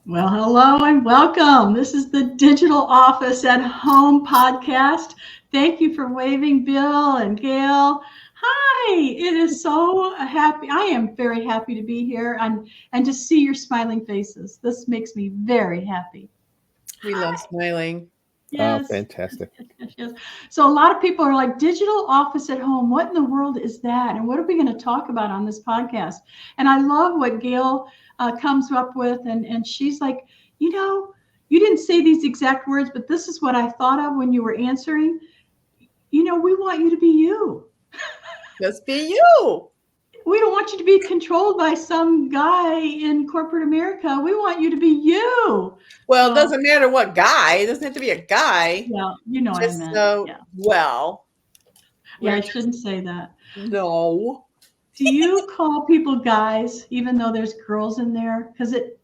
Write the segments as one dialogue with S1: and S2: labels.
S1: Well, hello and welcome. This is the Digital Office at Home podcast. Thank you for waving, Bill and Gail. Hi, it is so happy. I am very happy to be here and to see your smiling faces. This makes me very happy.
S2: We love smiling.
S1: Yes.
S3: Oh, fantastic.
S1: Yes. So a lot of people are like, digital office at home. What in the world is that? And what are we going to talk about on this podcast? And I love what Gail comes up with. And she's like, you didn't say these exact words, but this is what I thought of when you were answering. We want you to be you.
S2: Just be you.
S1: We don't want you to be controlled by some guy in corporate America. We want you to be you.
S2: Well, it doesn't matter what guy. It doesn't have to be a guy.
S1: Yeah, you know
S2: Just
S1: what I meant.
S2: so
S1: Yeah.
S2: well.
S1: Yeah, I shouldn't say that.
S2: No.
S1: Do you call people guys, even though there's girls in there? Because it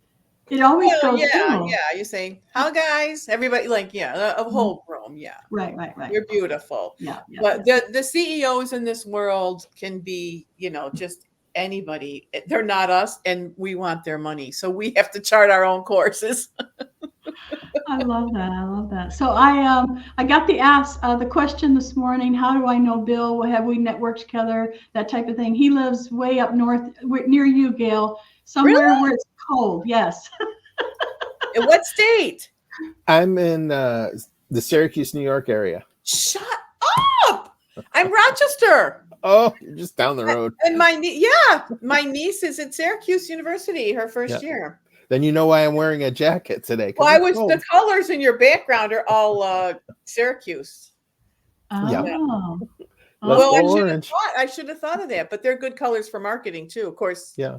S1: always goes.
S2: Yeah. You're saying, how guys? Everybody, a whole room. Yeah.
S1: Right.
S2: You're beautiful.
S1: Yeah.
S2: But the CEOs in this world can be, just anybody. They're not us, and we want their money. So we have to chart our own courses.
S1: I love that. So I got the question this morning. How do I know Bill? Have we networked together? That type of thing. He lives way up north, near you, Gail, somewhere
S2: Really?
S1: where it's cold. Yes.
S2: In what state?
S3: I'm in the Syracuse, New York area.
S2: Shut up! I'm Rochester.
S3: Oh, you're just down the road.
S2: And my niece is at Syracuse University, her first year.
S3: Then you know why I'm wearing a jacket today.
S2: Well, the colors in your background are all Syracuse.
S1: Oh.
S3: Yeah.
S2: Well, I should have thought of that, but they're good colors for marketing too, of course.
S3: Yeah.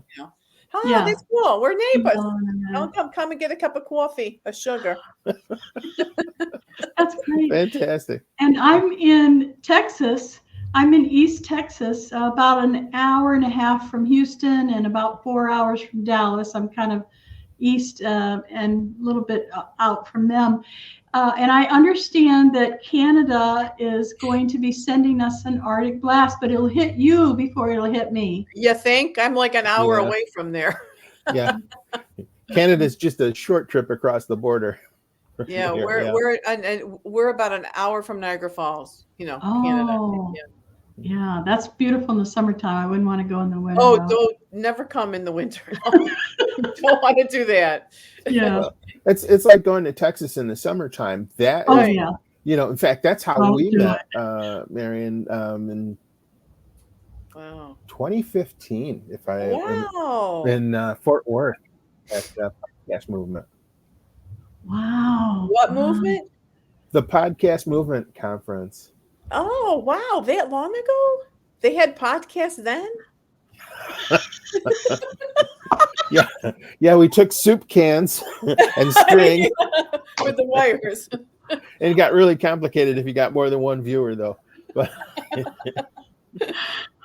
S2: That's cool. We're neighbors.
S1: No.
S2: Don't come and get a cup of coffee, a sugar.
S1: That's great.
S3: Fantastic.
S1: And I'm in Texas. I'm in East Texas, about an hour and a half from Houston and about 4 hours from Dallas. I'm kind of east and a little bit out from them. And I understand that Canada is going to be sending us an Arctic blast, but it'll hit you before it'll hit me.
S2: You think? I'm like an hour away from there.
S3: Yeah. Canada's just a short trip across the border.
S2: Yeah, we're about an hour from Niagara Falls, Canada.
S1: Yeah, that's beautiful in the summertime. I wouldn't want to go in the winter.
S2: Oh, don't never come in the winter. Don't want to do that.
S1: Yeah.
S3: It's like going to Texas in the summertime. In fact, that's how we met, Marian, in 2015, in Fort Worth at the podcast movement.
S1: Wow.
S2: What movement?
S3: The Podcast Movement Conference.
S2: Oh, wow. That long ago? They had podcasts then?
S3: Yeah, we took soup cans and string
S2: with the wires.
S3: And it got really complicated if you got more than one viewer, though. But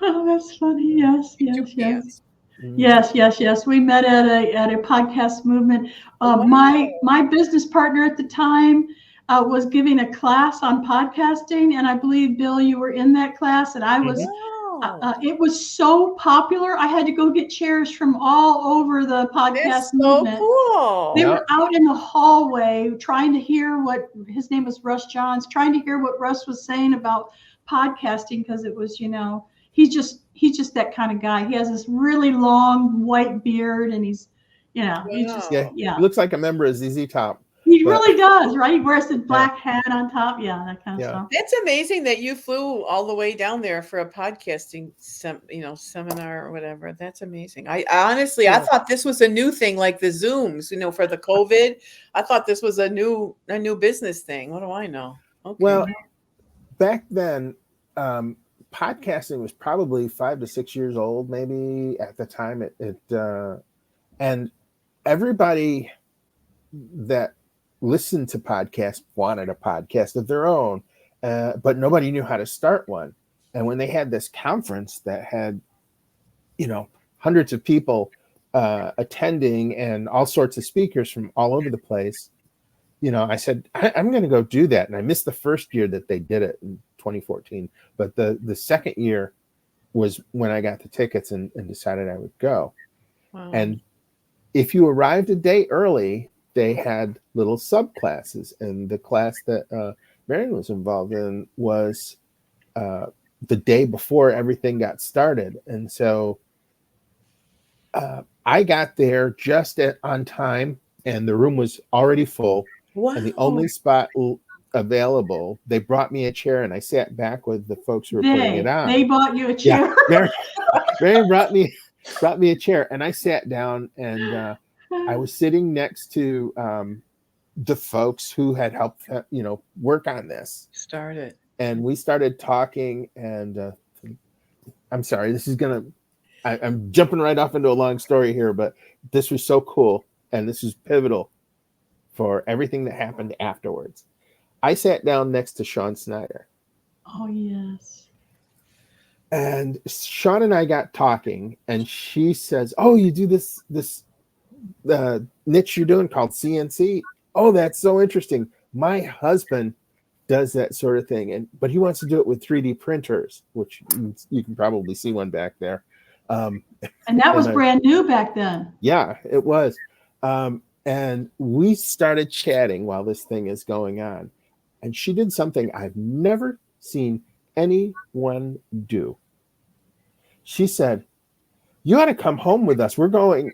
S1: oh, that's funny. Yes. Yes. We met at a podcast movement. My business partner at the time was giving a class on podcasting, and I believe, Bill, you were in that class, and I was. It was so popular. I had to go get chairs from all over the podcast movement.
S2: So cool.
S1: They were out in the hallway trying to hear what his name was, Russ Johns, trying to hear what Russ was saying about podcasting, because it was, he's just that kind of guy. He has this really long white beard, and he
S3: looks like a member of ZZ Top.
S1: He really does, right? He wears the black hat on top. Yeah, that kind of stuff.
S2: It's amazing that you flew all the way down there for a podcasting seminar or whatever. That's amazing. I honestly, I thought this was a new thing, like the Zooms, for the COVID. I thought this was a new business thing. What do I know? Okay.
S3: Well, back then, podcasting was probably 5 to 6 years old, maybe at the time. And everybody that listened to podcasts wanted a podcast of their own, but nobody knew how to start one. And when they had this conference that had, hundreds of people attending and all sorts of speakers from all over the place, I said, I'm going to go do that. And I missed the first year that they did it in 2014. But the second year was when I got the tickets and decided I would go.
S2: Wow.
S3: And if you arrived a day early, they had little subclasses, and the class that Marian was involved in was the day before everything got started. And so I got there just on time, and the room was already full.
S2: Wow.
S3: And the only spot available, they brought me a chair, and I sat back with the folks who were putting it on.
S1: They bought you a chair.
S3: Yeah, Marian brought me a chair, and I sat down, and I was sitting next to the folks who had helped, work on this.
S2: Started.
S3: And we started talking, and I'm sorry, I'm jumping right off into a long story here, but this was so cool, and this was pivotal for everything that happened afterwards. I sat down next to Sean Snyder.
S1: Oh, yes.
S3: And Sean and I got talking, and she says, "Oh, you do this niche you're doing called CNC? Oh, that's so interesting. My husband does that sort of thing, but he wants to do it with 3D printers," which you can probably see one back there.
S1: And that was brand new back then.
S3: Yeah, it was. And we started chatting while this thing is going on. And she did something I've never seen anyone do. She said, "You ought to come home with us. We're going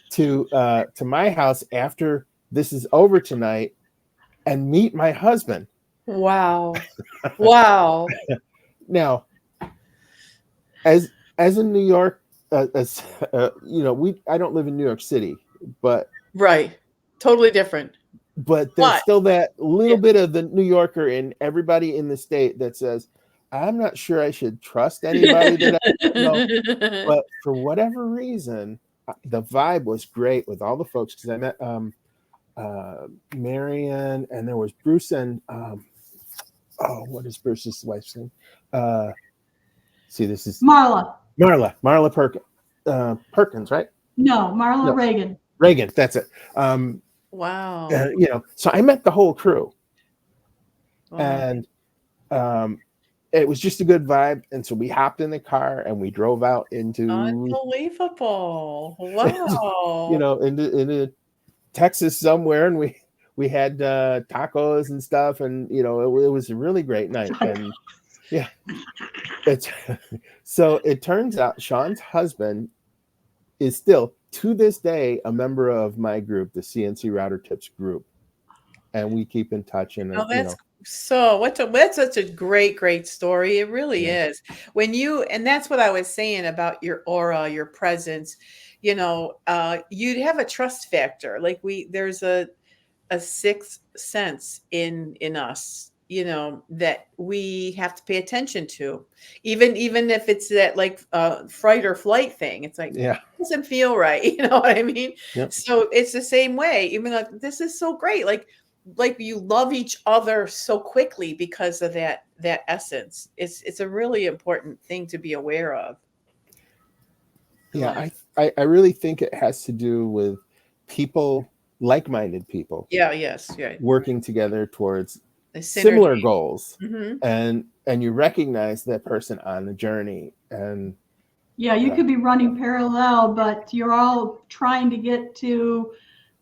S3: to my house after this is over tonight and meet my husband."
S2: Wow. Wow.
S3: Now, as in New York, I don't live in New York City, but
S2: right, totally different.
S3: But there's still that little bit of the New Yorker in everybody in the state that says, "I'm not sure I should trust anybody that I know." But for whatever reason, the vibe was great with all the folks, because I met Marian, and there was Bruce and what is Bruce's wife's name? This is Marla Perkins, right?
S1: No, Marla Reagan.
S3: Reagan, that's it.
S2: Wow.
S3: So I met the whole crew.
S2: Wow.
S3: And it was just a good vibe. And so we hopped in the car and we drove out into
S2: unbelievable. Wow.
S3: into Texas somewhere, and we had tacos and stuff, and it was a really great night. And yeah, so it turns out Sean's husband is still to this day a member of my group, the CNC Router Tips group, and we keep in touch. And
S2: that's such a great story. It really is. And that's what I was saying about your aura, your presence. You'd have a trust factor. Like there's a sixth sense in us, that we have to pay attention to, even if it's that like fright or flight thing. It's like, it doesn't feel right. You know what I mean? Yep. So it's the same way. Even like, this is so great. Like you love each other so quickly because of that essence. It's a really important thing to be aware of.
S3: Yeah, I really think it has to do with people, like-minded people.
S2: Yeah. Yes. Right.
S3: Working together towards similar goals.
S2: Mm-hmm.
S3: And you recognize that person on the journey. And
S1: you could be running parallel, but you're all trying to get to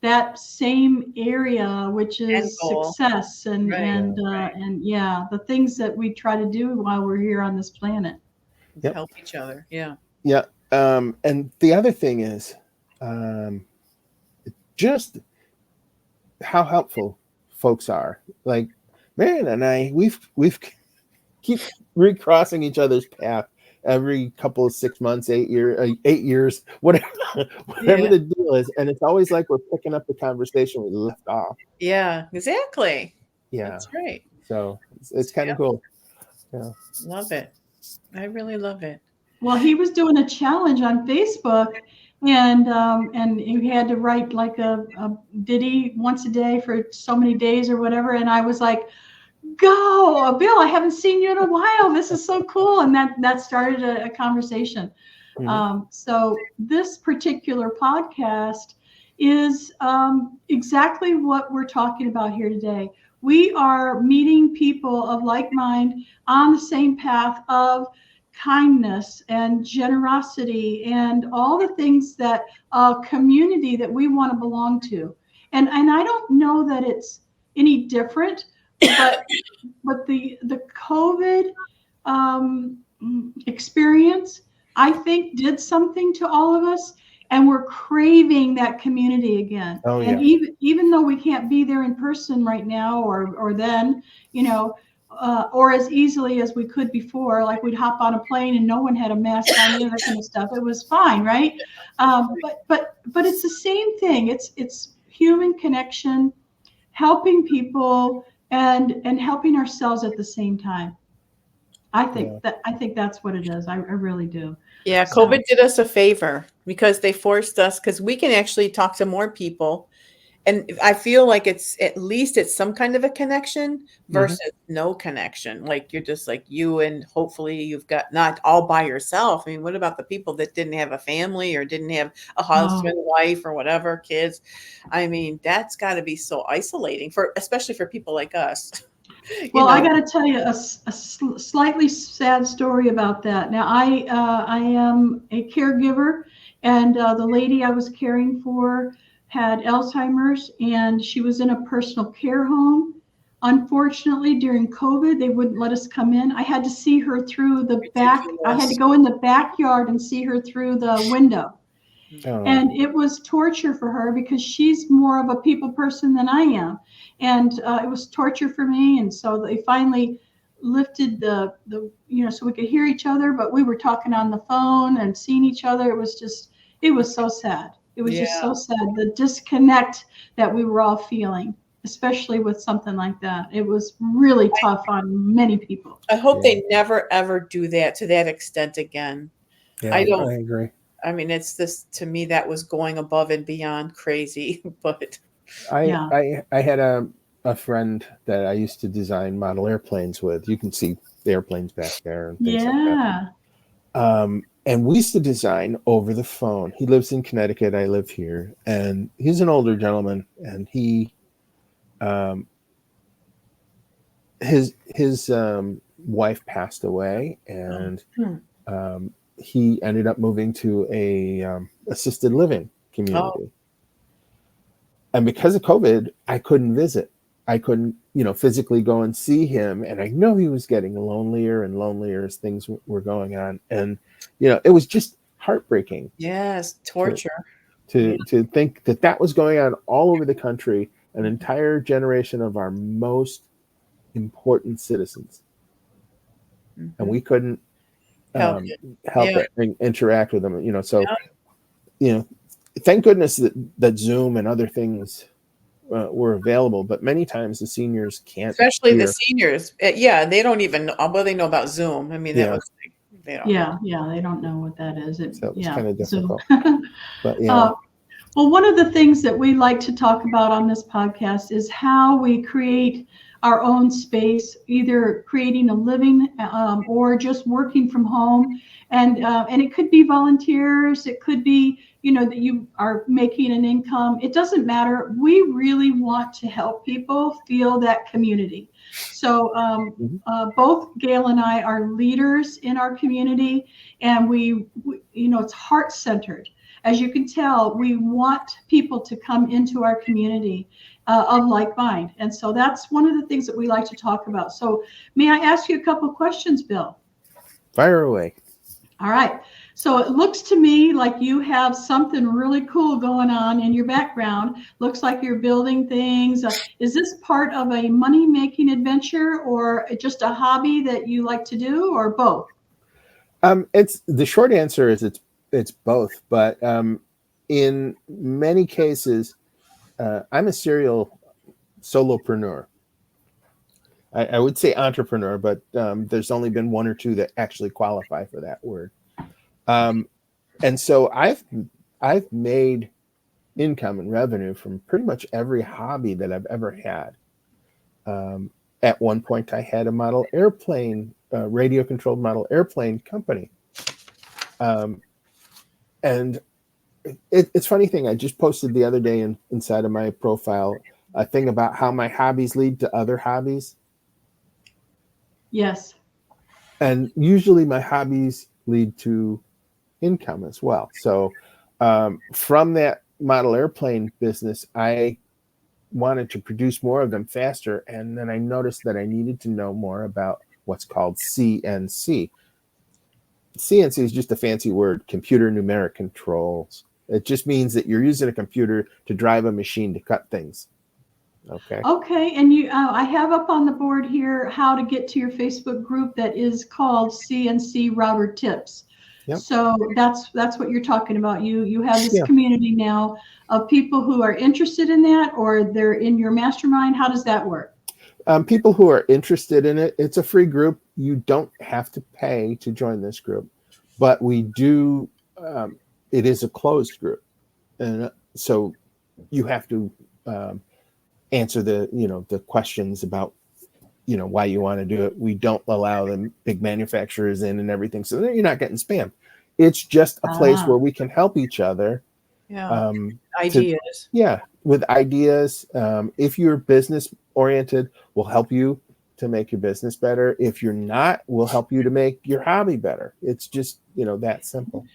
S1: that same area, which is success and the things that we try to do while we're here on this planet.
S2: Help each other. Yeah.
S3: And the other thing is just how helpful folks are. Like Marian and I, we've keep recrossing each other's path every couple of 6 months, 8 years, whatever the deal is. And it's always like we're picking up the conversation we left off.
S2: Yeah, exactly.
S3: Yeah.
S2: That's right.
S3: So it's kind of cool. Yeah.
S2: Love it. I really love it.
S1: Well, he was doing a challenge on Facebook, and he had to write like a ditty once a day for so many days or whatever. And I was like, "Go, Bill! I haven't seen you in a while. This is so cool." And that started a conversation. Mm-hmm. So this particular podcast is exactly what we're talking about here today. We are meeting people of like mind on the same path of kindness and generosity and all the things that community that we want to belong to. And I don't know that it's any different, but the COVID experience, I think, did something to all of us, and we're craving that community again.
S3: Oh,
S1: and
S3: yeah.
S1: even though we can't be there in person right now, or then, or as easily as we could before, like we'd hop on a plane and no one had a mask on, that kind of stuff. It was fine, right? But it's the same thing. It's human connection, helping people, and helping ourselves at the same time. I think that's what it is. I really do.
S2: Yeah,
S1: So,
S2: COVID did us a favor because they forced us, because we can actually talk to more people. And I feel like it's at least it's some kind of a connection versus no connection. Like you're just like you, and hopefully you've got not all by yourself. I mean, what about the people that didn't have a family or didn't have a husband, wife, or whatever, kids? I mean, that's got to be so isolating especially for people like us.
S1: well, I got to tell you a slightly sad story about that. Now, I am a caregiver, and the lady I was caring for had Alzheimer's, and she was in a personal care home. Unfortunately, during COVID, they wouldn't let us come in. I had to see her through the back. I had to go in the backyard and see her through the window. And it was torture for her because she's more of a people person than I am. And it was torture for me. And so they finally lifted the so we could hear each other, but we were talking on the phone and seeing each other. It was so sad. It was just so sad, the disconnect that we were all feeling, especially with something like that. It was really tough on many people.
S2: I hope they never, ever do that to that extent again.
S3: Yeah, I agree.
S2: I mean, it's this, to me, that was going above and beyond crazy, but
S3: I had a friend that I used to design model airplanes with. You can see the airplanes back there and things like that. And we used to design over the phone. He lives in Connecticut. I live here, and he's an older gentleman. And he, his wife passed away, and he ended up moving to a assisted living community. And because of COVID, I couldn't visit. I couldn't, physically go and see him. And I know he was getting lonelier and lonelier as things were going on. And, it was just heartbreaking.
S2: Yes, torture.
S3: To think that was going on all over the country, an entire generation of our most important citizens. And we couldn't help it and interact with them, so thank goodness that Zoom and other things were available, but many times the seniors can't,
S2: especially the seniors. They don't even know what they know about Zoom. I mean, that was like, they don't
S1: they don't know what that is.
S3: So it's kind of difficult. But
S1: well, one of the things that we like to talk about on this podcast is how we create our own space, either creating a living or just working from home. And it could be volunteers. It could be, that you are making an income. It doesn't matter. We really want to help people feel that community. So both Gail and I are leaders in our community, and we it's heart-centered. As you can tell, we want people to come into our community of like mind. And so that's one of the things that we like to talk about. So may I ask you a couple of questions, Bill? Fire
S3: away.
S1: All right. So it looks to me like you have something really cool going on in your background. Looks like you're building things. Is this part of a money-making adventure or just a hobby that you like to do, or both?
S3: It's the short answer is it's both, but in many cases, I'm a serial solopreneur. I would say entrepreneur, but there's only been one or two that actually qualify for that word. And so I've made income and revenue from pretty much every hobby that I've ever had. At one point, I had a model airplane, radio-controlled model airplane company. And it's a funny thing. I just posted the other day inside of my profile a thing about how my hobbies lead to other hobbies.
S1: Yes.
S3: and usually my hobbies lead to income as well. So from that model airplane business, I wanted to produce more of them faster. And then I noticed that I needed to know more about what's called CNC. CNC is just a fancy word, computer numeric controls. It just means that you're using a computer to drive a machine to cut things. Okay.
S1: Okay, and I have up on the board here how to get to your Facebook group that is called CNC Router Tips.
S3: Yep.
S1: So that's what you're talking about. You have this community now of people who are interested in that, or they're in your mastermind. How does that work?
S3: People who are interested in it, it's a free group. You don't have to pay to join this group, but we do. It is a closed group, and so you have to answer the questions about why you want to do it. We don't allow the big manufacturers in and everything, so you're not getting spammed. It's just a place where we can help each other.
S2: Ideas.
S3: With ideas. If you're business oriented, we'll help you to make your business better. If you're not, we'll help you to make your hobby better. It's just that simple.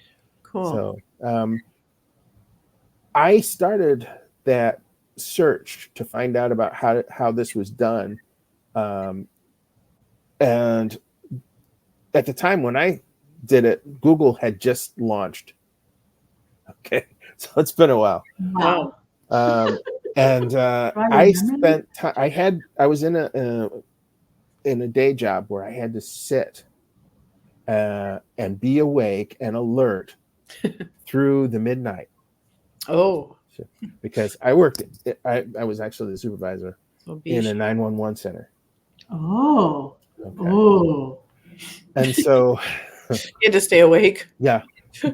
S2: Cool.
S3: So I started that search to find out about how this was done, and at the time when I did it, Google had just launched. Okay, so it's been a while.
S1: Wow.
S3: And I spent time. I was in a day job where I had to sit and be awake and alert through the midnight.
S2: Oh,
S3: because I worked. I was actually the supervisor in a 911 center.
S1: Oh.
S3: Okay.
S1: Oh.
S3: And so
S2: you had to stay awake.
S3: Yeah.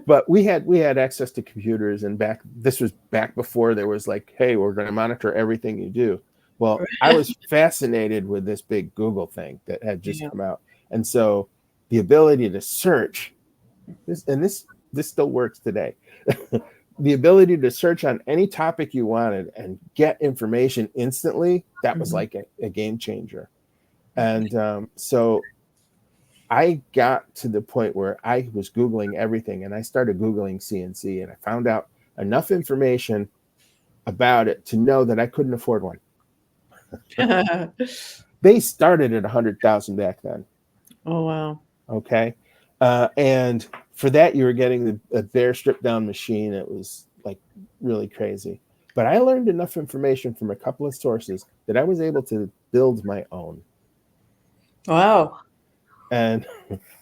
S3: But we had access to computers, and this was back before there was like, hey, we're going to monitor everything you do. Well, I was fascinated with this big Google thing that had just come out. And so the ability to search this still works today. The ability to search on any topic you wanted and get information instantly, that was like a game changer. And so I got to the point where I was Googling everything, and I started Googling CNC, and I found out enough information about it to know that I couldn't afford one. They started at $100,000 back then.
S2: Oh, wow.
S3: Okay. And for that, you were getting a bare stripped down machine. It was like really crazy. But I learned enough information from a couple of sources that I was able to build my own.
S2: Wow.
S3: And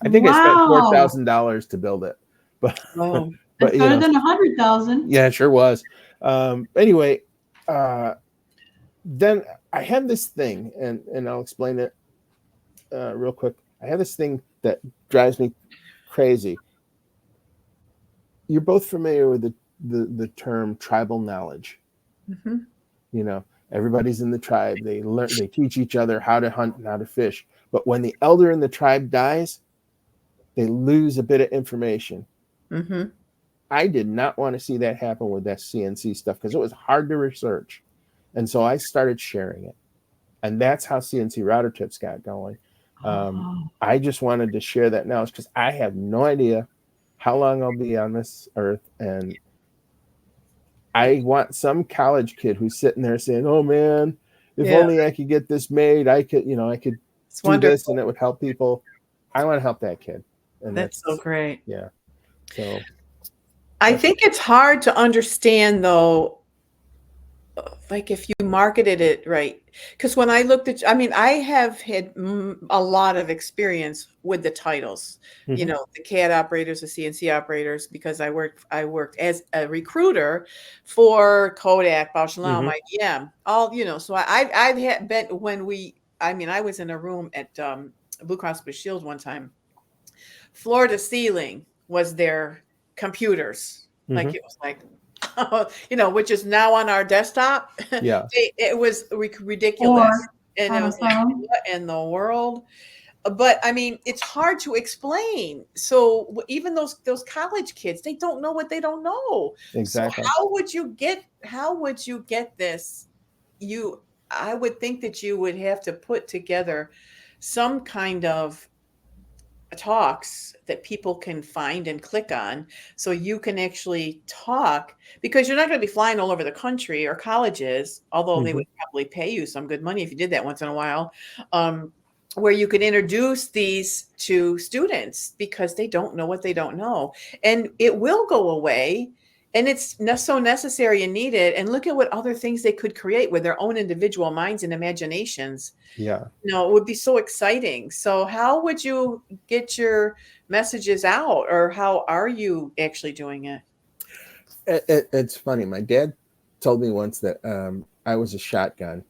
S3: I think I spent $4,000 to build it. But
S2: wow.
S3: But
S1: better than 100,000.
S3: Yeah, it sure was. Anyway, then I had this thing, and I'll explain it real quick. I have this thing that drives me crazy. You're both familiar with the term tribal knowledge.
S2: Mm-hmm.
S3: Everybody's in the tribe. They teach each other how to hunt and how to fish. But when the elder in the tribe dies, they lose a bit of information.
S2: Mm-hmm.
S3: I did not want to see that happen with that CNC stuff because it was hard to research. And so I started sharing it. And that's how CNC Router Tips got going. I just wanted to share that knowledge because I have no idea how long I'll be on this earth. And I want some college kid who's sitting there saying, oh, man, if only I could get this made, I could do this and it would help people. I want to help that kid. And
S2: that's so great.
S3: Yeah. So
S2: I think it's hard to understand, though, like if you marketed it right. Because when I looked at, I have had a lot of experience with the titles,
S3: Mm-hmm.
S2: The CAD operators, the CNC operators, because I worked as a recruiter for Kodak, Bausch & Lomb, IBM, all, so I've had been I was in a room at Blue Cross Blue Shield one time. Floor to ceiling was their computers. Like it was like, which is now on our desktop.
S3: Yeah.
S2: It was ridiculous. And it was like, what in the world? But it's hard to explain. So even those college kids, they don't know what they don't know.
S3: Exactly.
S2: So how would you get this? I would think that you would have to put together some kind of talks that people can find and click on, so you can actually talk, because you're not going to be flying all over the country, or colleges, although they would probably pay you some good money if you did that once in a while, where you could introduce these to students, because they don't know what they don't know, and it will go away. And it's so necessary and needed. And look at what other things they could create with their own individual minds and imaginations.
S3: Yeah.
S2: It would be so exciting. So how would you get your messages out, or how are you actually doing it?
S3: It's funny. My dad told me once that I was a shotgun,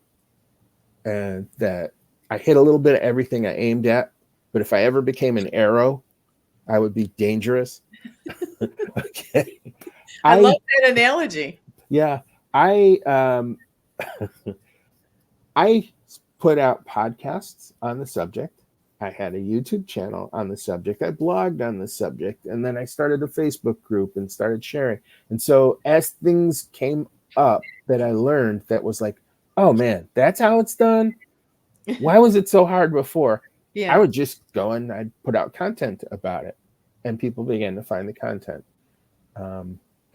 S3: and that I hit a little bit of everything I aimed at, but if I ever became an arrow, I would be dangerous. Okay.
S2: I love that analogy.
S3: Yeah. I put out podcasts on the subject. I had a YouTube channel on the subject. I blogged on the subject, and then I started a Facebook group and started sharing. And so as things came up that I learned that was like, oh man, that's how it's done. Why was it so hard before?
S2: Yeah.
S3: I would just go and I'd put out content about it, and people began to find the content.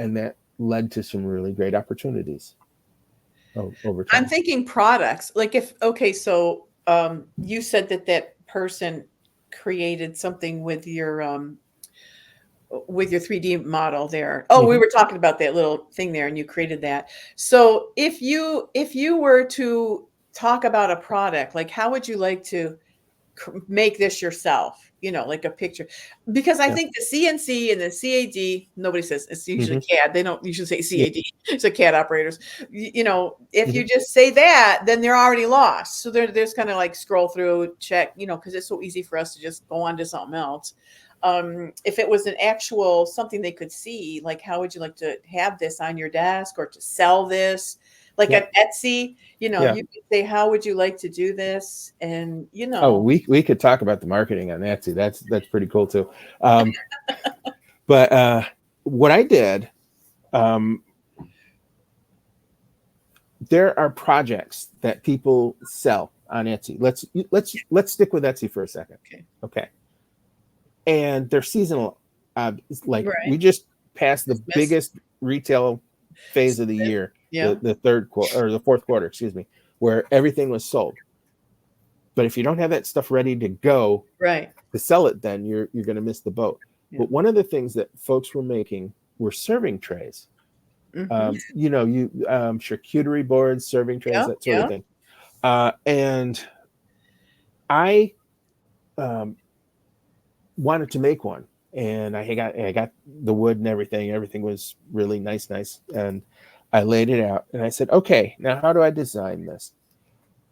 S3: And that led to some really great opportunities over time.
S2: I'm thinking products. Like so you said that person created something with your 3D model there. Oh, we were talking about that little thing there, and you created that. So if you were to talk about a product, like how would you like to make this yourself? Like a picture, because I think the CNC and the CAD, nobody says it's usually CAD. They don't usually say CAD. So CAD operators, if you just say that, then they're already lost. So there's kind of like scroll through, check, because it's so easy for us to just go on to something else. If it was an actual something they could see, like how would you like to have this on your desk, or to sell this? Like at Etsy, you could say, how would you like to do this? And,
S3: Oh, we could talk about the marketing on Etsy. That's pretty cool too. But what I did, there are projects that people sell on Etsy. Let's stick with Etsy for a second. Okay. And they're seasonal. We just passed the biggest retail phase of the year.
S2: Yeah.
S3: The third quarter, or the fourth quarter, excuse me, where everything was sold. But if you don't have that stuff ready to go to sell it, then you're going to miss the boat. Yeah. But one of the things that folks were making were serving trays. Charcuterie boards, serving trays, that sort of thing. And I wanted to make one, and I got the wood and everything. Everything was really nice, and I laid it out, and I said, okay, now how do I design this?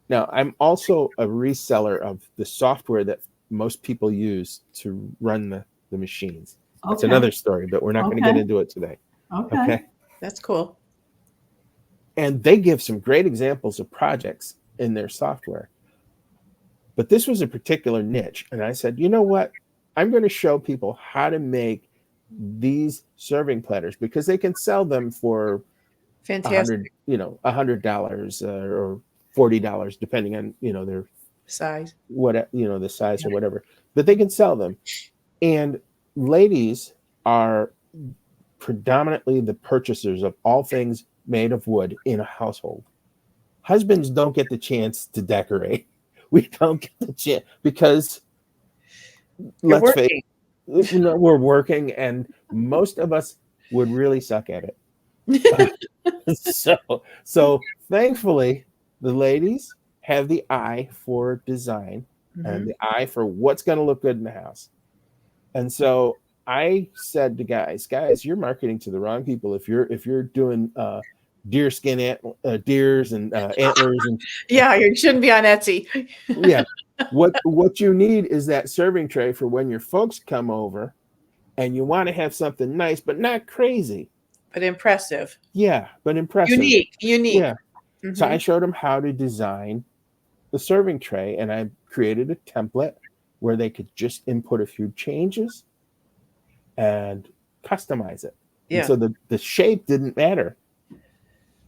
S3: Now, I'm also a reseller of the software that most people use to run the machines. Okay. It's another story, but we're not going to get into it today. Okay.
S2: That's cool.
S3: And they give some great examples of projects in their software. But this was a particular niche. And I said, you know what? I'm going to show people how to make these serving platters, because they can sell them for
S2: fantastic,
S3: $100 or $40, depending on their
S2: size,
S3: the size or whatever. But they can sell them, and ladies are predominantly the purchasers of all things made of wood in a household. Husbands don't get the chance to decorate. We don't get the chance because let's face it, we're working, and most of us would really suck at it. So thankfully, the ladies have the eye for design and the eye for what's going to look good in the house. And so I said to guys, you're marketing to the wrong people if you're doing deer skin deers and antlers and
S2: you shouldn't be on Etsy.
S3: Yeah. What you need is that serving tray for when your folks come over, and you want to have something nice but not crazy.
S2: But impressive.
S3: Yeah, but impressive.
S2: Unique.
S3: Yeah. So I showed them how to design the serving tray, and I created a template where they could just input a few changes and customize it. Yeah. And so the shape didn't matter,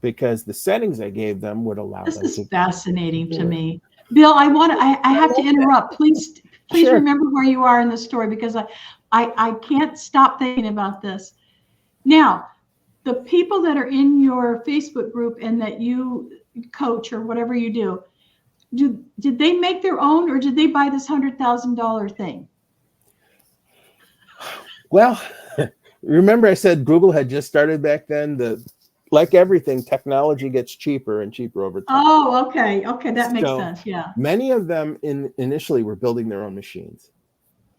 S3: because the settings I gave them would allow them to.
S1: This is fascinating to me. Bill, I have to interrupt. Please Please
S3: Sure.
S1: remember where you are in the story, because I can't stop thinking about this. Now, the people that are in your Facebook group and that you coach or whatever you do, did they make their own, or did they buy this $100,000 thing?
S3: Well, remember I said Google had just started back then. Like everything, technology gets cheaper and cheaper over time.
S1: Oh, okay. Okay, that makes
S3: So
S1: sense. Yeah.
S3: many of them initially were building their own machines.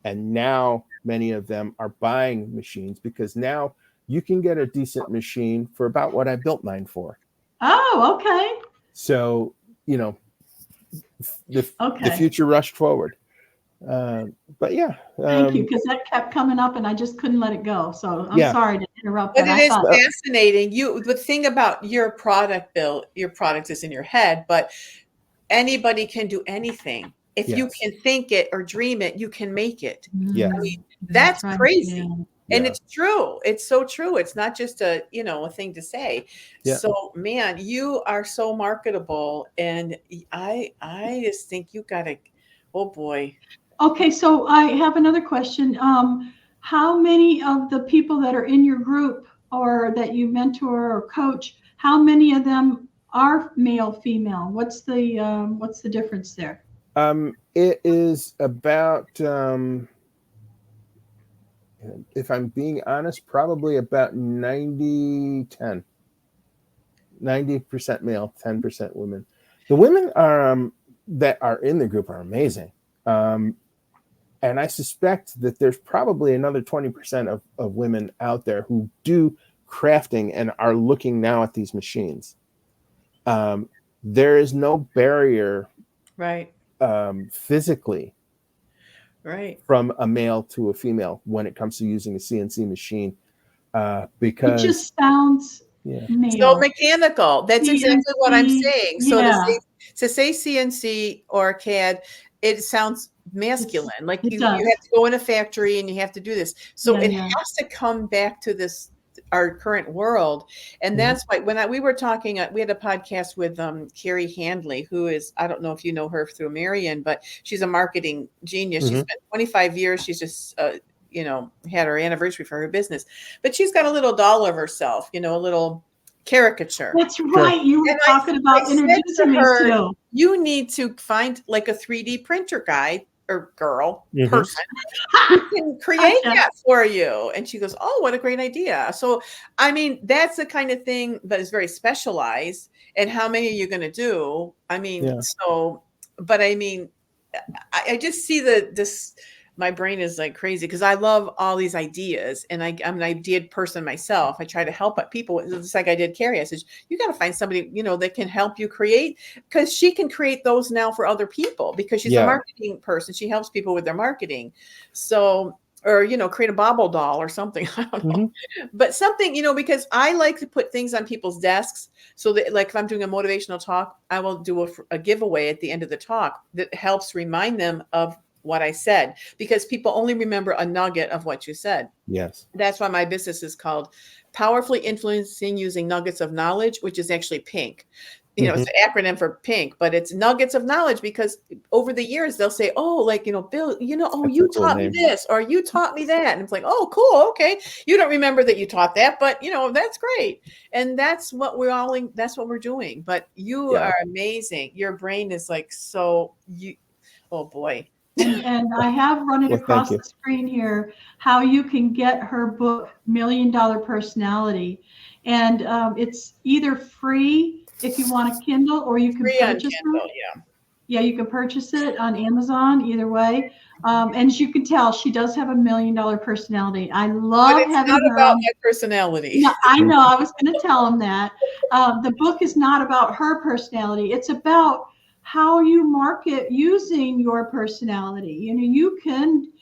S3: And now many of them are buying machines, because now you can get a decent machine for about what I built mine for.
S1: Oh, okay.
S3: So, the
S1: Okay.
S3: future rushed forward. But yeah.
S1: Thank you, because that kept coming up and I just couldn't let it go. So I'm
S3: Yeah.
S1: sorry to interrupt,
S2: But
S1: but
S2: it
S1: I
S2: is
S1: thought,
S2: fascinating. The thing about your product, Bill, your product is in your head, but anybody can do anything. If you
S3: Yes.
S2: can think it or dream it, you can make it.
S3: Yeah.
S2: I mean, that's
S1: right,
S2: crazy.
S1: yeah.
S2: And
S3: Yeah.
S2: it's true. It's so true. It's not just a thing to say.
S3: Yeah.
S2: So, man, you are so marketable, and I just think you got to. Oh boy.
S1: Okay, so I have another question. How many of the people that are in your group or that you mentor or coach, how many of them are male, female? What's the difference there?
S3: It is about, if I'm being honest, probably about 90-10. 90% male, 10% women. The women are that are in the group are amazing. And I suspect that there's probably another 20% of women out there who do crafting and are looking now at these machines. There is no barrier,
S2: Right.
S3: physically,
S2: Right.
S3: from a male to a female when it comes to using a CNC machine,
S1: It
S3: because
S1: just sounds
S3: yeah.
S1: male.
S2: So mechanical. That's exactly what I'm
S1: CNC,
S2: saying. So
S1: yeah.
S2: to say CNC or CAD, it sounds masculine. Like
S1: it
S2: you
S1: does.
S2: have to go in a factory and you have to do this. So
S1: Yeah,
S2: it
S1: yeah.
S2: has to come back to our current world. And
S3: Mhm.
S2: that's why we were talking, we had a podcast with Carrie Handley, who is, I don't know if you know her through Marian, but she's a marketing genius. She's
S3: Mhm.
S2: been 25 years. She's just had her anniversary for her business, but she's got a little doll of herself, a little caricature.
S1: That's right. You were
S2: And
S1: talking about
S2: I said
S1: introducing
S2: to
S1: me
S2: her,
S1: to.
S2: you need to find like a 3D printer guy or girl,
S3: Mhm.
S2: person who can create
S1: Gotcha.
S2: that for you. And she goes, oh, what a great idea. So, I mean, that's the kind of thing that is very specialized. And how many are you going to do? I mean,
S3: Yeah.
S2: but I mean, I just see my brain is like crazy because I love all these ideas, and I'm an idea person myself. I try to help people, just like I did Carrie. I said, you got to find somebody, that can help you create, because she can create those now for other people because she's a marketing person. She helps people with their marketing. So, or, create a bobble doll or something. I don't know.
S3: Mm-hmm.
S2: But something, because I like to put things on people's desks so that, like, if I'm doing a motivational talk, I will do a giveaway at the end of the talk that helps remind them of what I said, because people only remember a nugget of what you said.
S3: Yes.
S2: That's why my business is called Powerfully Influencing Using Nuggets of Knowledge, which is actually PINK. It's an acronym for PINK, but it's nuggets of knowledge, because over the years they'll say, oh, like, Bill, you taught me this, or you taught me that. And it's like, oh, cool. Okay. You don't remember that you taught that, but that's great. And that's what that's what we're doing. But you are amazing. Your brain is like, oh boy.
S1: And I have run it across the screen here, how you can get her book, $1 Million Personality. And it's either free if you want a Kindle, or you can purchase it. Yeah, you can purchase it on Amazon, either way. And as you can tell, she does have $1 million personality. I love having her.
S2: It's not about my personality.
S1: No, I know. I was going to tell him that. The book is not about her personality. It's about how you market using your personality. You can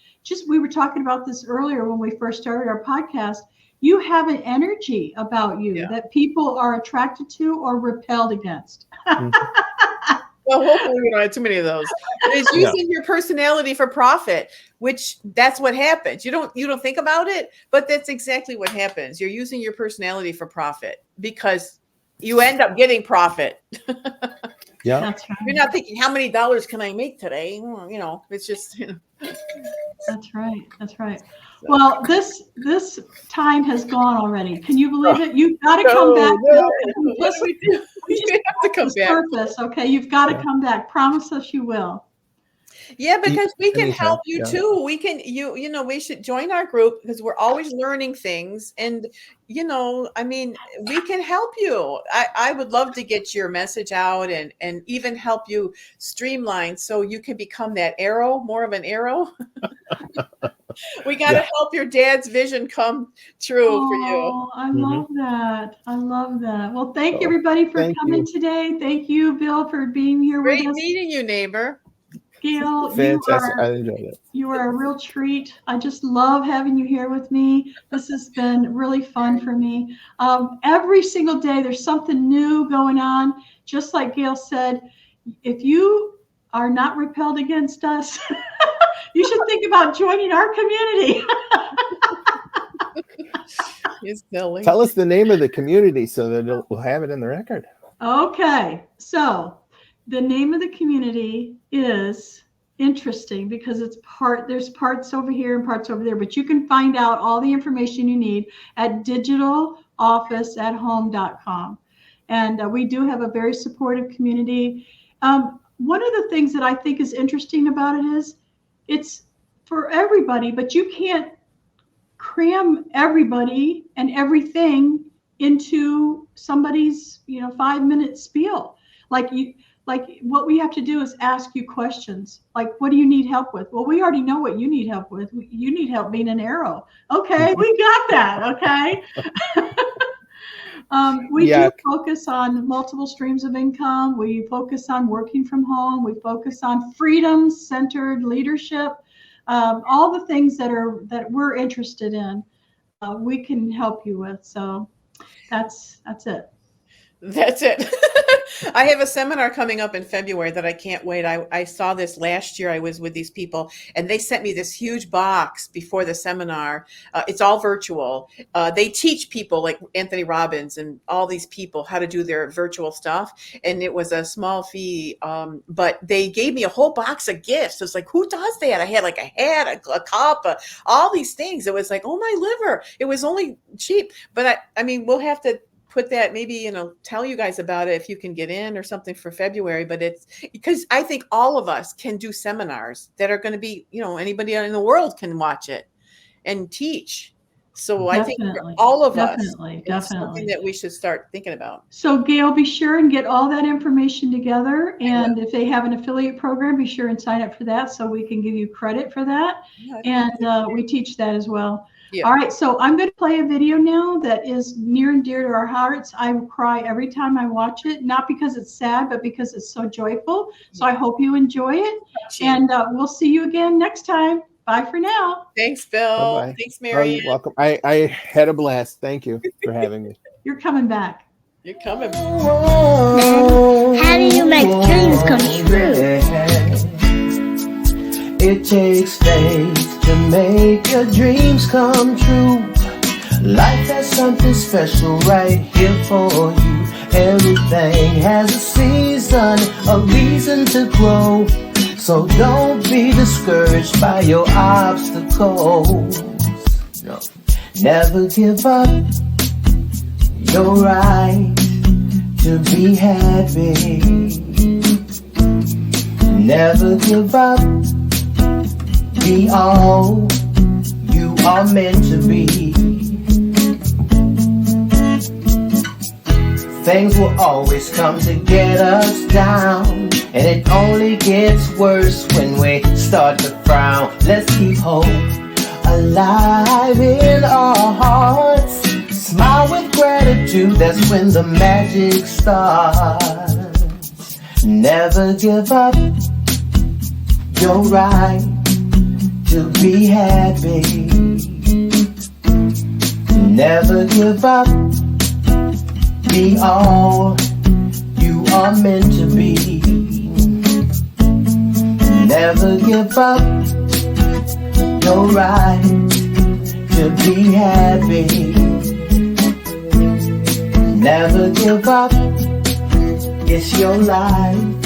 S1: we were talking about this earlier when we first started our podcast. You have an energy about you that people are attracted to or repelled against.
S2: Well, hopefully we don't have too many of those. It's using your personality for profit, which that's what happens. You don't think about it, but that's exactly what happens. You're using your personality for profit because you end up getting profit.
S3: Yeah.
S1: That's right.
S2: You're not thinking, how many dollars can I make today? Well, you know, it's just, you know.
S1: That's right. That's right. Well, this time has gone already. Can you believe it? You've got to come back.
S2: No.
S1: Bill.
S2: What do we do? We have to come back.
S1: Surface, okay? You've got to come back. Promise us you will.
S2: Yeah, because we can
S3: Anytime,
S2: help you
S3: yeah.
S2: too. We can, you know, we should join our group because we're always learning things. And, you know, I mean, we can help you. I would love to get your message out and even help you streamline so you can become that arrow, more of an arrow. We got to help your dad's vision come true for you.
S1: I love that. I love that. Well, thank you everybody for coming today. Thank you, Bill, for being here with us.
S2: Great meeting you, neighbor.
S1: Gail,
S3: Fantastic. I enjoyed it.
S1: You are a real treat. I just love having you here with me. This has been really fun for me. Every single day, there's something new going on. Just like Gail said, if you are not repelled against us, you should think about joining our community.
S2: You're silly.
S3: Tell us the name of the community so that we'll have it in the record.
S1: Okay, so the name of the community is interesting because there's parts over here and parts over there, but you can find out all the information you need at digitalofficeathome.com. And we do have a very supportive community. One of the things that I think is interesting about it is it's for everybody, but you can't cram everybody and everything into somebody's 5-minute spiel. Like what we have to do is ask you questions. Like, what do you need help with? Well, we already know what you need help with. You need help being an arrow. Okay, we got that. Okay. We do focus on multiple streams of income. We focus on working from home. We focus on freedom-centered leadership. All the things that we're interested in, we can help you with. So that's it.
S2: That's it. I have a seminar coming up in February that I can't wait. I saw this last year. I was with these people and they sent me this huge box before the seminar. It's all virtual. They teach people like Anthony Robbins and all these people how to do their virtual stuff. And it was a small fee. But they gave me a whole box of gifts. It was like, who does that? I had like a hat, a cup, all these things. It was like, oh my liver. It was only cheap. But I mean, we'll have to put that, maybe, tell you guys about it if you can get in or something for February. But it's because I think all of us can do seminars that are going to be, anybody in the world can watch it and teach. So I think for all of us, it's something that we should start thinking about. So
S1: Gail, be sure and get all that information together. And if they have an affiliate program, be sure and sign up for that so we can give you credit for that. And we teach that as well. Yeah. All right, so I'm going to play a video now that is near and dear to our hearts. I cry every time I watch it, not because it's sad, but because it's so joyful. So I hope you enjoy it. And we'll see you again next time. Bye for now.
S2: Thanks, Bill.
S3: Bye-bye.
S2: Thanks, Marian.
S3: You're welcome. I had a blast. Thank you for having me.
S1: You're coming back.
S2: You're coming.
S4: How do you make dreams come true?
S5: It takes faith to make your dreams come true. Life has something special right here for you. Everything has a season, a reason to grow. So don't be discouraged by your obstacles. No. Never give up your right to be happy. Never give up. Be all you are meant to be. Things will always come to get us down, and it only gets worse when we start to frown. Let's keep hope alive in our hearts. Smile with gratitude, that's when the magic starts. Never give up your right to be happy. Never give up. Be all you are meant to be. Never give up your right to be happy. Never give up It's your life.